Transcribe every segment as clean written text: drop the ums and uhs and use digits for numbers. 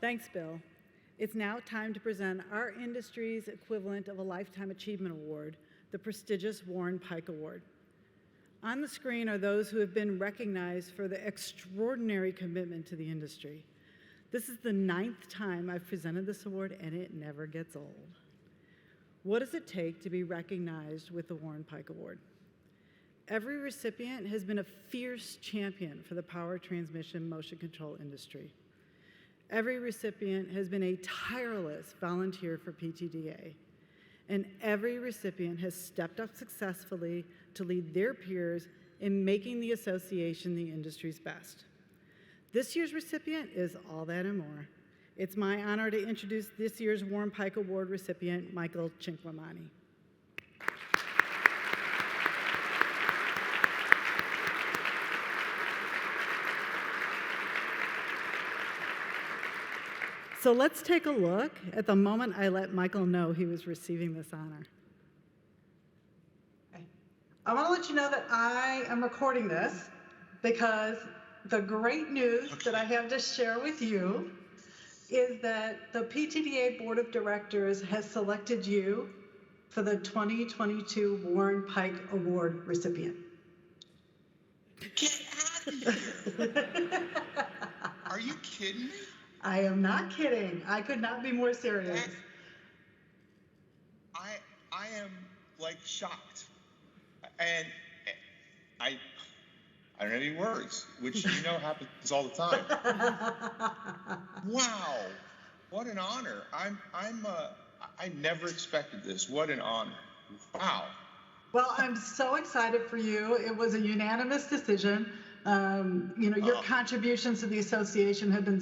Thanks, Bill. It's now time to present our industry's equivalent of a Lifetime Achievement Award, the prestigious Warren Pike Award. On the screen are those who have been recognized for their extraordinary commitment to the industry. This is the 9th time I've presented this award, and it never gets old. What does it take to be recognized with the Warren Pike Award? Every recipient has been a fierce champion for the power transmission motion control industry. Every recipient has been a tireless volunteer for PTDA, and every recipient has stepped up successfully to lead their peers in making the association the industry's best. This year's recipient is all that and more. It's my honor to introduce this year's Warren Pike Award recipient, Michael Cinquemani. So let's take a look at the moment I let Michael know he was receiving this honor. Okay. I want to let you know that I am recording this because the great news that I have to share with you is that the PTDA Board of Directors has selected you for the 2022 Warren Pike Award recipient. Get out of here! Are you kidding me? I am not kidding. I could not be more serious. I am like shocked, and I don't have any words, which you know happens all the time. Wow, what an honor! I never expected this. What an honor! Wow. Well, I'm so excited for you. It was a unanimous decision. Your contributions to the association have been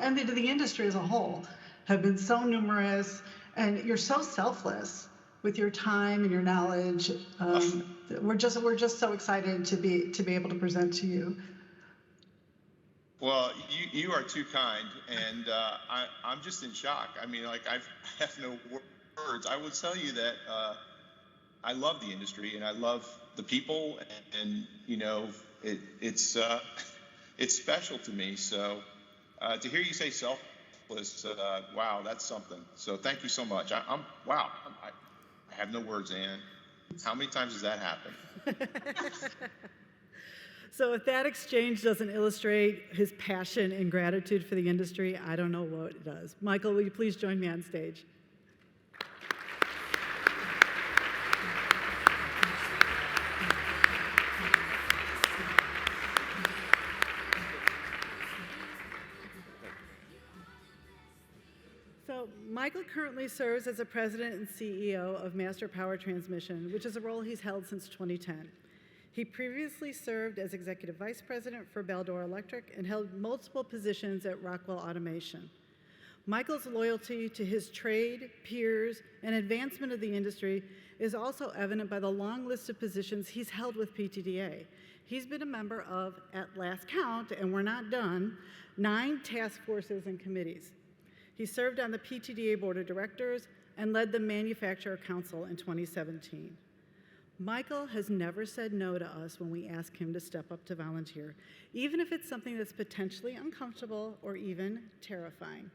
and to the industry as a whole have been so numerous, and you're so selfless with your time and your knowledge. We're just so excited to be able to present to you. Well, you are too kind, and I'm just in shock. I mean, like I have no words. I will tell you that I love the industry and I love the people, and you know. It's special to me. So to hear you say selfless, wow, that's something. So thank you so much. I have no words, Ann. How many times has that happened? So if that exchange doesn't illustrate his passion and gratitude for the industry, I don't know what does. Michael, will you please join me on stage? Michael currently serves as the president and CEO of Master Power Transmission, which is a role he's held since 2010. He previously served as executive vice president for Baldor Electric and held multiple positions at Rockwell Automation. Michael's loyalty to his trade, peers, and advancement of the industry is also evident by the long list of positions he's held with PTDA. He's been a member of, at last count, and we're not done, 9 task forces and committees. He served on the PTDA Board of Directors and led the Manufacturer Council in 2017. Michael has never said no to us when we ask him to step up to volunteer, even if it's something that's potentially uncomfortable or even terrifying.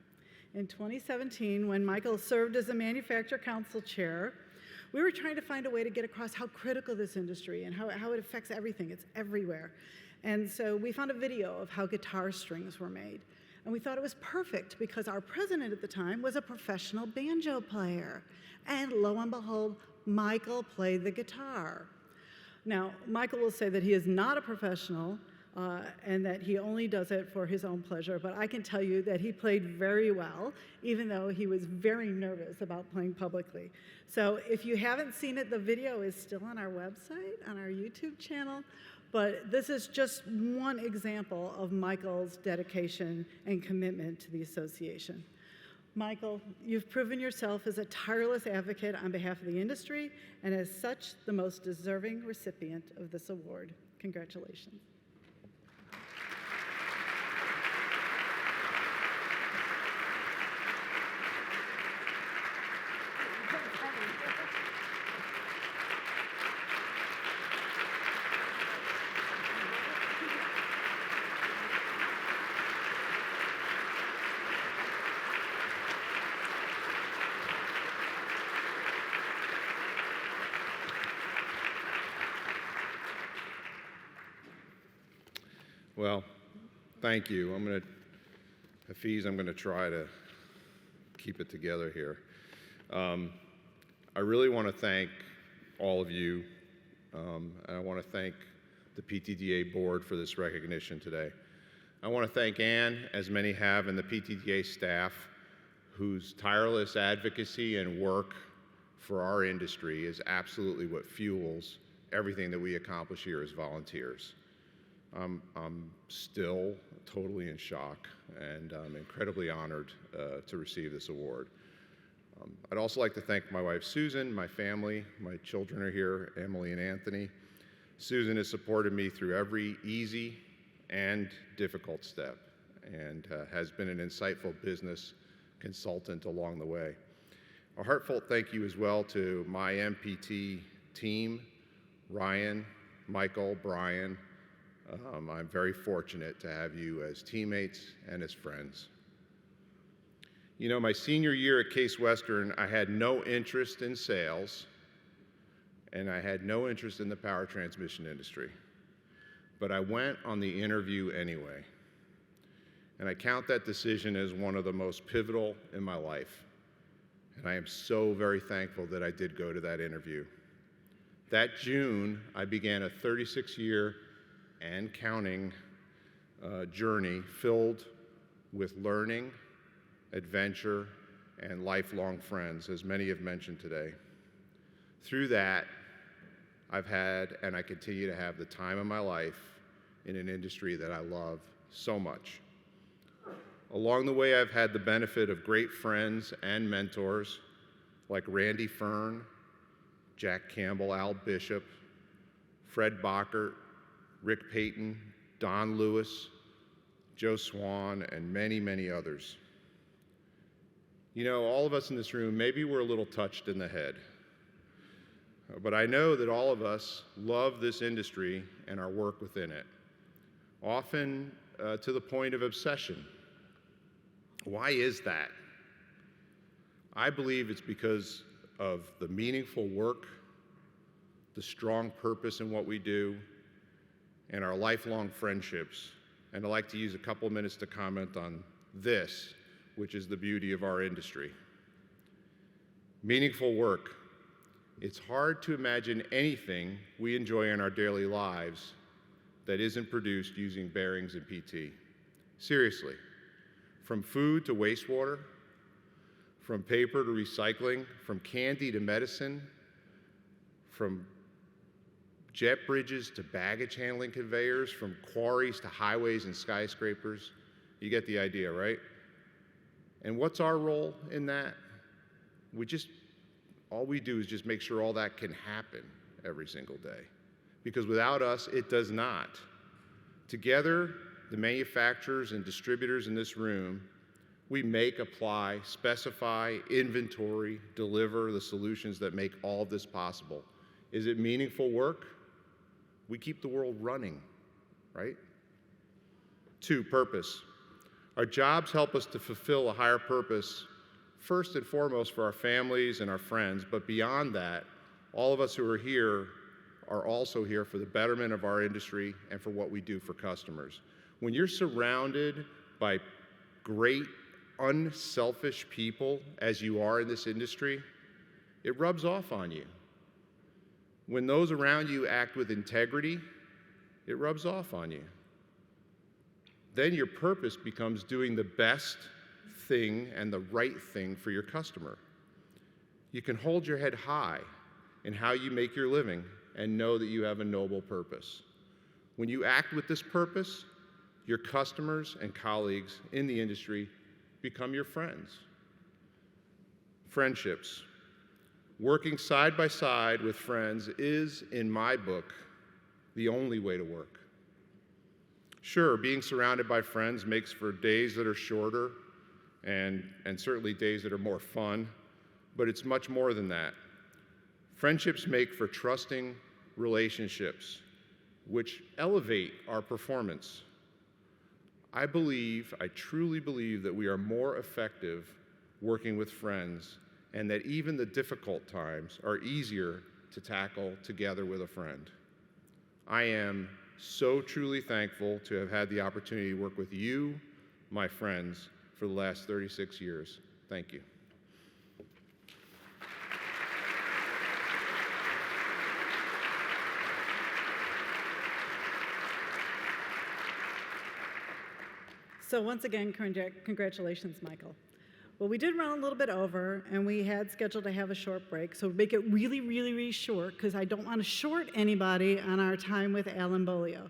In 2017, when Michael served as the Manufacturer Council chair, we were trying to find a way to get across how critical this industry and how it affects everything. It's everywhere. And so we found a video of how guitar strings were made. And we thought it was perfect because our president at the time was a professional banjo player. And lo and behold, Michael played the guitar. Now, Michael will say that he is not a professional and that he only does it for his own pleasure, but I can tell you that he played very well, even though he was very nervous about playing publicly. So if you haven't seen it, the video is still on our website, on our YouTube channel. But this is just one example of Michael's dedication and commitment to the association. Michael, you've proven yourself as a tireless advocate on behalf of the industry, and as such, the most deserving recipient of this award. Congratulations. Well, thank you. Hafiz, I'm going to try to keep it together here. I really want to thank all of you, and I want to thank the PTDA board for this recognition today. I want to thank Ann, as many have, and the PTDA staff, whose tireless advocacy and work for our industry is absolutely what fuels everything that we accomplish here as volunteers. I'm still totally in shock, and I'm incredibly honored to receive this award. I'd also like to thank my wife, Susan, my family. My children are here, Emily and Anthony. Susan has supported me through every easy and difficult step, and has been an insightful business consultant along the way. A heartfelt thank you as well to my MPT team, Ryan, Michael, Brian. I'm very fortunate to have you as teammates and as friends. You know, my senior year at Case Western, I had no interest in sales, and I had no interest in the power transmission industry. But I went on the interview anyway. And I count that decision as one of the most pivotal in my life. And I am so very thankful that I did go to that interview. That June, I began a 36-year and counting journey filled with learning, adventure, and lifelong friends, as many have mentioned today. Through that, I've had, and I continue to have, the time of my life in an industry that I love so much. Along the way, I've had the benefit of great friends and mentors like Randy Fern, Jack Campbell, Al Bishop, Fred Bockert, Rick Payton, Don Lewis, Joe Swan, and many, many others. You know, all of us in this room, maybe we're a little touched in the head, but I know that all of us love this industry and our work within it, often to the point of obsession. Why is that? I believe it's because of the meaningful work, the strong purpose in what we do, and our lifelong friendships. And I'd like to use a couple minutes to comment on this, which is the beauty of our industry. Meaningful work. It's hard to imagine anything we enjoy in our daily lives that isn't produced using bearings and PT. Seriously. From food to wastewater, from paper to recycling, from candy to medicine, from jet bridges to baggage handling conveyors, from quarries to highways and skyscrapers. You get the idea, right? And what's our role in that? All we do is just make sure all that can happen every single day. Because without us, it does not. Together, the manufacturers and distributors in this room, we make, apply, specify, inventory, deliver the solutions that make all of this possible. Is it meaningful work? We keep the world running, right? 2, purpose. Our jobs help us to fulfill a higher purpose, first and foremost for our families and our friends, but beyond that, all of us who are here are also here for the betterment of our industry and for what we do for customers. When you're surrounded by great, unselfish people, as you are in this industry, it rubs off on you. When those around you act with integrity, it rubs off on you. Then your purpose becomes doing the best thing and the right thing for your customer. You can hold your head high in how you make your living and know that you have a noble purpose. When you act with this purpose, your customers and colleagues in the industry become your friends. Friendships. Working side by side with friends is, in my book, the only way to work. Sure, being surrounded by friends makes for days that are shorter and certainly days that are more fun, but it's much more than that. Friendships make for trusting relationships, which elevate our performance. I truly believe that we are more effective working with friends, and that even the difficult times are easier to tackle together with a friend. I am so truly thankful to have had the opportunity to work with you, my friends, for the last 36 years. Thank you. So once again, congratulations, Michael. Well, we did run a little bit over, and we had scheduled to have a short break, so make it really, really, really short, because I don't want to short anybody on our time with Alan Bolio.